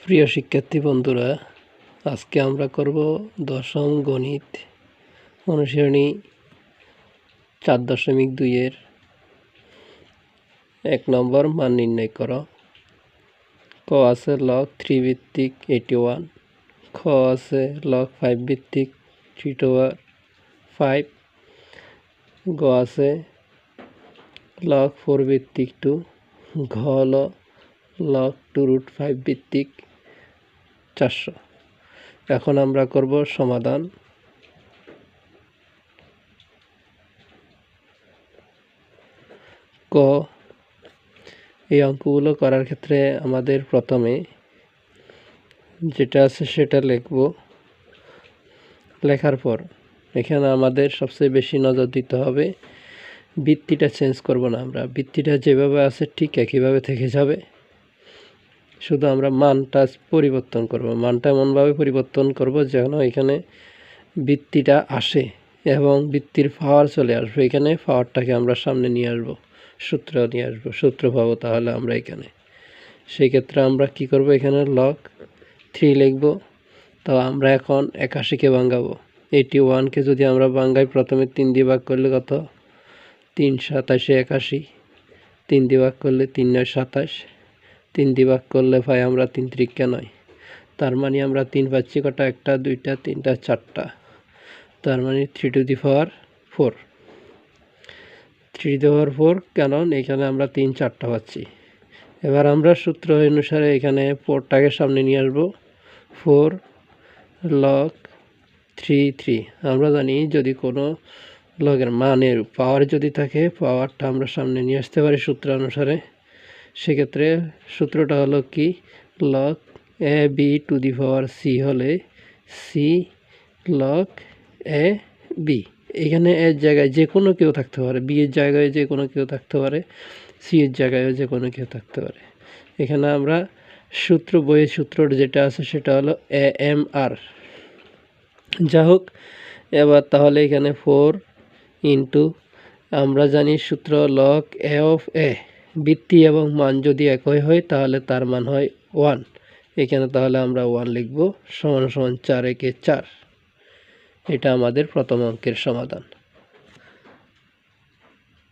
প্রিয় শিক্ষার্থী বন্ধুরা, আজকে আমরা করব দশম গণিত অনুশীলনী 4.2 1 নম্বর মান নির্ণয় করো। ক আছে লগ 3 ভিত্তিক 81, খ আছে লগ 5 ভিত্তিক 3/5, গ আছে লগ 4 ভিত্তিক 2, ঘ হল লগ 2√5 ভিত্তিক 400। এখন আমরা করব সমাধান। ক, এই অঙ্কগুলো করার ক্ষেত্রে আমাদের প্রথমে যেটা আছে সেটা লিখব। লেখার পর এখানে আমাদের সবচেয়ে বেশি নজর দিতে হবে, ভিত্তিটা চেঞ্জ করব না। আমরা ভিত্তিটা যেভাবে আছে ঠিক একইভাবে থেকে যাবে, শুধু আমরা মানটা পরিবর্তন করব। মানটা এমনভাবে পরিবর্তন করব যেন এখানে ভিত্তিটা আসে এবং ভিত্তির পাওয়ার চলে আসবে। এখানে পাওয়ারটাকে আমরা সামনে নিয়ে আসবো, সূত্র নিয়ে আসবো, সূত্র পাবো। তাহলে আমরা এখানে সেই ক্ষেত্রে আমরা কি করব, এখানে লগ 3 লিখব। তো আমরা এখন 81কে ভাঙাবো। 81কে যদি আমরা ভাঙাই, প্রথমে 3 দিয়ে ভাগ করলে কত? 3 27 81, 3 দিয়ে ভাগ করলে 3 9 27, 3 দিয়ে ভাগ করলে পাই আমরা 3 3 9। তার মানে আমরা 3 পাচ্ছি কটা? 1 2 3 4টা। তার মানে 3 two the power 4। 3 two the পাওয়ার 4, কারণ এখানে আমরা 3 4টা পাচ্ছি। এবার আমরা সূত্র অনুসারে এখানে 4টাকে সামনে নিয়ে আসবো। 4 লগ 3 3। আমরা জানি যদি কোনো লগের মানের পাওয়ার যদি থাকে, পাওয়ারটা আমরা সামনে নিয়ে আসতে পারি সূত্র অনুসারে। সেক্ষেত্রে সূত্রটা হলো কি, log A B to the power C হলে সি লগ এ বি। এখানে এর জায়গায় যে কোনো কেউ থাকতে পারে, বি এর জায়গায় যে কোনো কেউ থাকতে পারে, সি এর জায়গায়ও যে কোনো কেউ থাকতে পারে। এখানে আমরা বইয়ের সূত্র যেটা আছে সেটা হলো এ এম আর। যা হোক, এবার তাহলে এখানে 4 ইন্টু, আমরা জানি সূত্র লগ এ অফ এ, ভিত্তি এবং মান যদি একই হয় তাহলে তার মান হয় 1। এখানে তাহলে আমরা 1 লিখব, সমান সমান 4 একে 4। এটা আমাদের প্রথম অঙ্কের সমাধান।